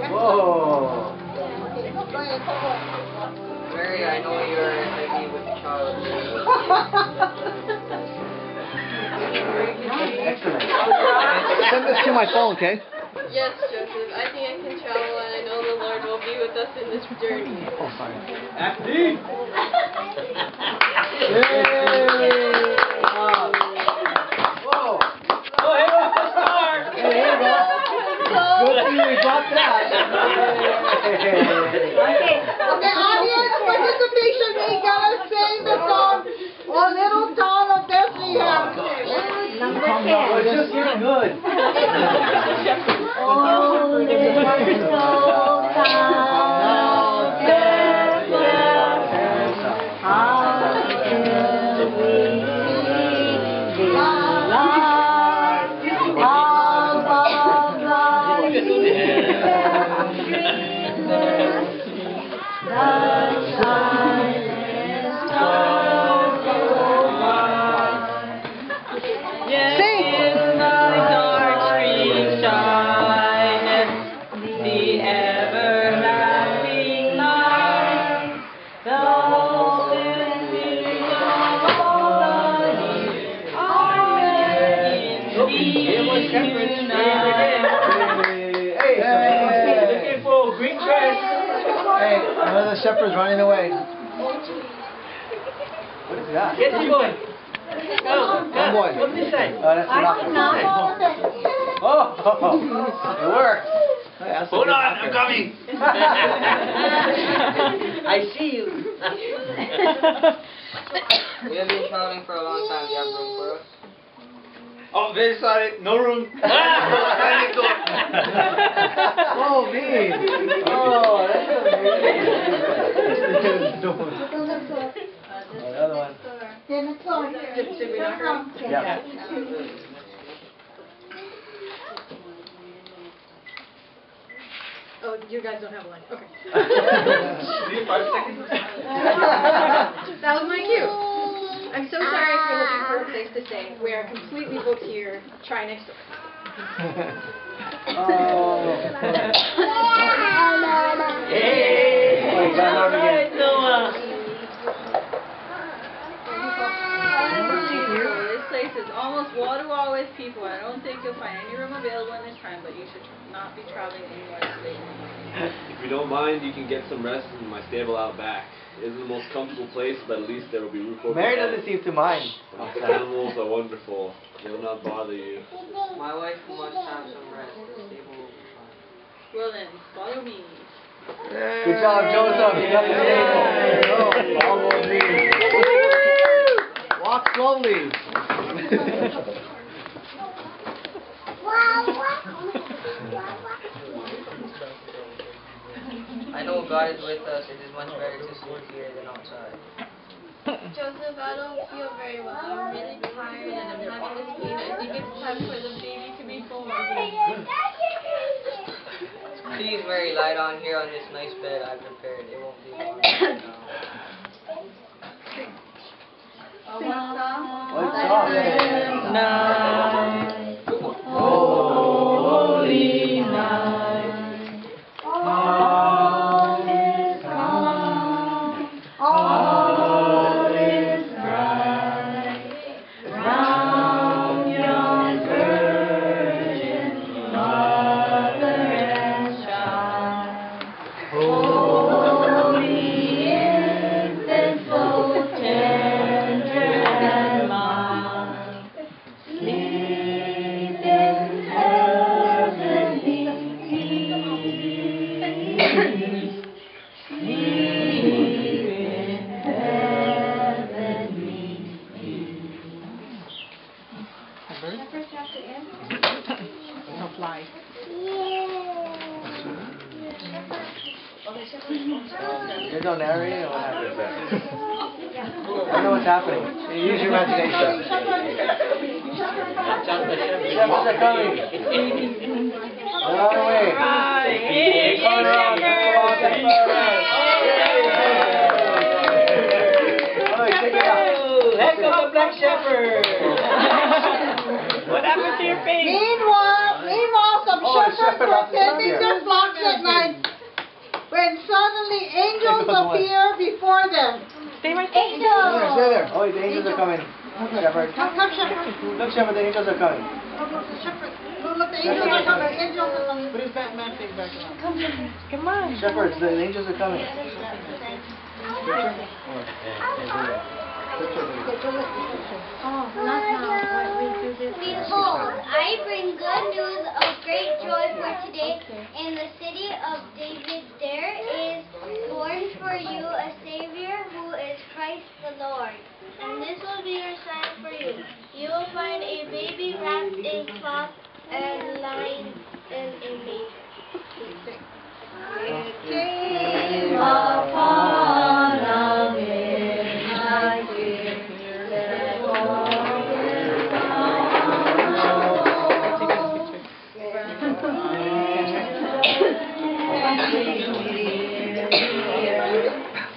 Whoa. Mary, I know you're heavy with the child. Excellent. Send this to my phone, okay? Yes, Joseph. I think I can travel, and I know the Lord will be with us in this journey. Oh, sorry. Acting! Yay! Whoa! Oh, hey, what's the star? Hey, there you go. Good thing we got that. Okay, audience participation, we gotta sing the song, O Little Town of Bethlehem. Number 10. We're just getting good. Oh, little town of Bethlehem, how can we be lost above the Looking for green dress. Hey, another shepherd's running away. What is that? Get this boy. Go. One boy. What did he say? Oh, that's enough. Oh, it worked. Hey, that's a Hold good on, knocker. I'm coming. I see you. We have been traveling for a long time. Do you have room for us? Oh, very sorry. No room. Oh, me. Oh, that's amazing. Oh, the other one. Should we knock her out? Yeah. Oh, you guys don't have a line. Okay. 5 seconds. That was my cue. I'm so sorry if you're looking for a place to stay. We are completely booked here. Try next door. Hey. Oh, you got hard again. This place is almost wall-to-wall with people. I don't think you'll find any room available in this time, but you should not be traveling anywhere today. If you don't mind, you can get some rest in my stable out back. It isn't the most comfortable place, but at least there will be roof over Mary your doesn't head. seem to mind. These animals are wonderful. They will not bother you. My wife must have some rest. The stable will be fine. Well then, follow me. Good job, Joseph. You got the stable. Oh, follow me. Walk slowly. I know God is with us. It is much better to sleep here than outside. Joseph, I don't feel very well. I'm really tired and I'm having this pain. I think it's time for the baby to be born. Please, Mary, lie down here on this nice bed I prepared. It won't be long now. What's up? Night, holy night, all is calm, all is bright, round yon virgin mother and child, holy infant, so tender and mild, sleep in heavenly peace, sleep in heavenly There's no narrating or what happens? I don't know what's happening. Use your imagination. Shepherds are coming. They're on the way. They're coming around. Come on, shepherds. Oh, take it out. Here comes the black shepherd. What happened to your face? Meanwhile, some Oh, it's shepherds were tending their flocks at night when suddenly angels appear before them. Stay right Angels! Stay there. Oh, the angels are coming. Shepherd. Come, shepherd. Look, Shepherd, the angels are coming. Look, the shepherd. Look, the angels are coming. Angels are coming. Put his Batman thing back on. Come on. Shepherds, the angels are coming. Behold, I bring good news of great joy for today. In the city of David there is born for you a Savior who is Christ the Lord. And this will be your sign for you. You will find a baby wrapped in cloth and lying in a manger. It came upon a midnight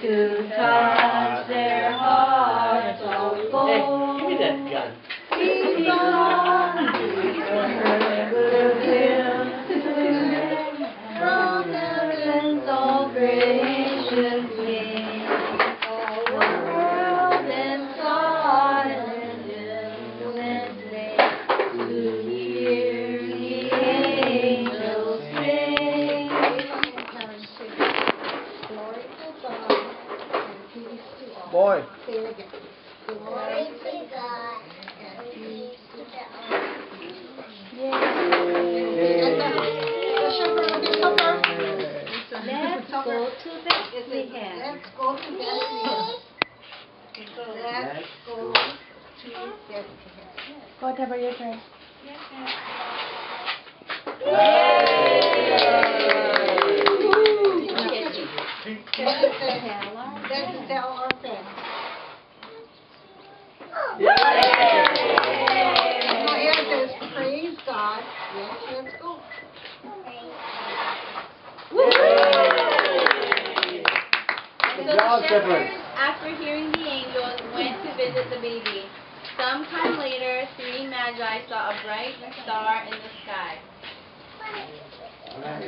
to touch their hearts of gold. Give me that gun. These songs will fill from heaven's all gracious King. All the world and silent stillness lay to hear the angels sing. Glory to God and peace to all. Boy. Say it again. Glory to God and peace to all. The shepherd of the supper. Let's go to Bethlehem. Let's go to Bethlehem. Let's go to Bethlehem. Go, Deborah, your turn. Let's tell our friends. Yay! My hair says, praise God. Yes, let's go. So the job, shepherds, shepherds. after hearing the angels, went to visit the baby. Some time later, 3 magi saw a bright star in the sky. Guys.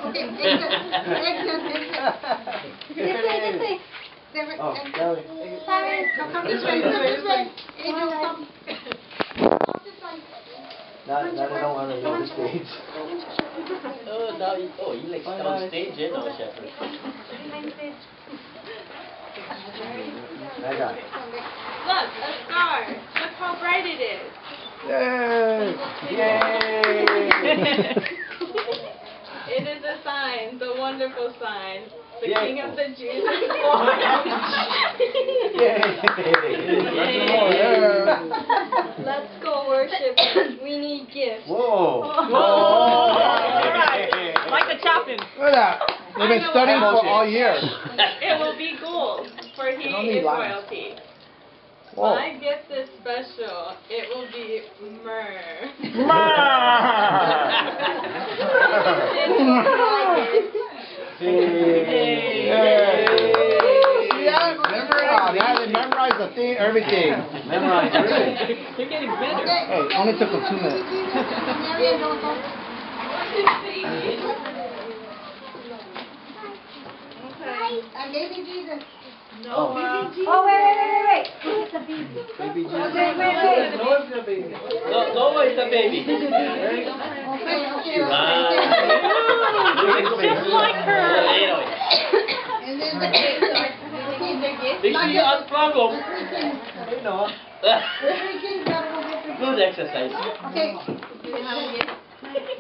Okay, exit. Oh, Kelly. Come this way, this way. Angel, come. Now they don't want to go on stage. You like on stage, eh, no, shepherd? Magi. Look, a star. Look how bright it is. Yay! Yay! It is a sign, the wonderful sign. The Yay. King of the Jews is born. Let's go worship. We need gifts. Whoa! Alright. Like the chopping. Look at that. They've been studying for all year. It will be gold, for he Don't need is lies. royalty. Whoa. My gift is special. It will be myrrh. They memorized the thing, everything. Memorize everything. You're getting better. Hey, only took them 2 minutes. And baby Jesus. Oh. Oh, wait. Who's the baby? Baby Jesus. Wait. Noah's the baby. Noah is the baby. Okay. Just like her. And then the kids are. Make sure you unplug them. Hey, Noah. The 3 kids gotta go get their Good exercise. Okay.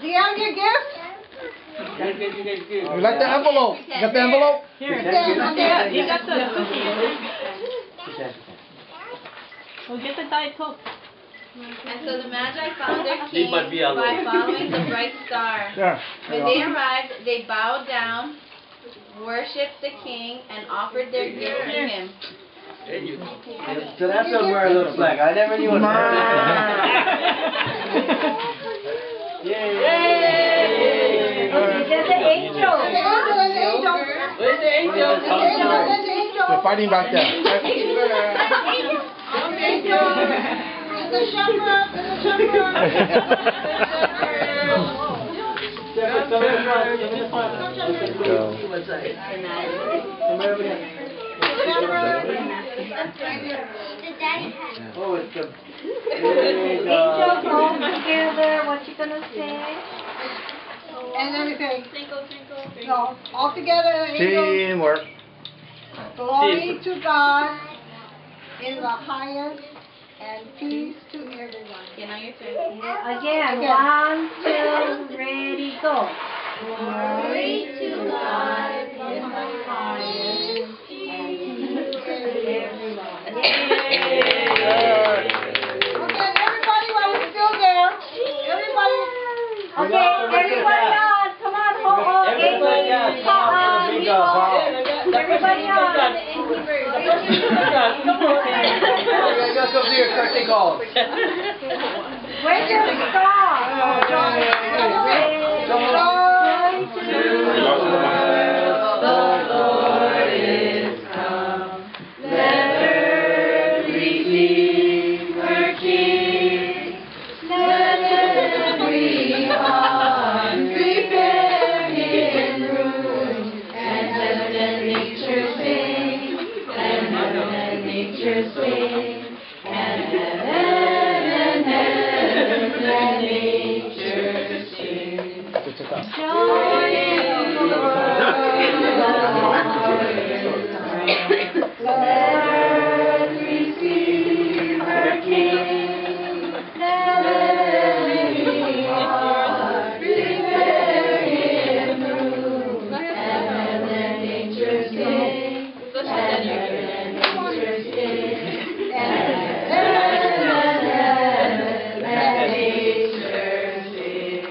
Do you have your gift? You like the envelope? You got the envelope? Here. Okay. He got the cookie. We'll get the Diet Coke. And so the Magi found their He king might be by alone. following the bright star. Yeah. When they arrived, they bowed down, worshipped the king, and offered their gifts to him. There you go. So that's what myrrh looks like. I never knew what myrrh looked like. Yay! There's the angel. Where's the angel? They're fighting back there. The shepherd. The daddy hat. Oh, it's the Angels all together, what you gonna say? And then we say, no, all together, angels, Teamwork. glory to God in the highest, and peace to everyone. Again, 1, 2, ready, go. Glory to God in the highest, and peace to everyone. Okay, everybody while you're still there, everybody. Okay, everybody on, come on, hold on. Everybody on. Everybody on. I got some here, correcting calls. Where's your star? Joy to the Lord is come. Let earth receive her King. Let every heart prepare His room. And heaven and nature sing. And heaven and nature sing. And heaven and nature sing. Joy in the world, let earth receive her King. Let every heart prepare His room. And heaven and nature sing. And heaven and nature sing. And heaven and nature sing.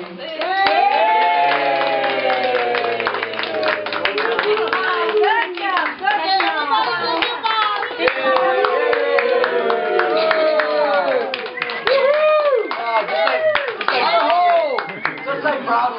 Just like Bravo.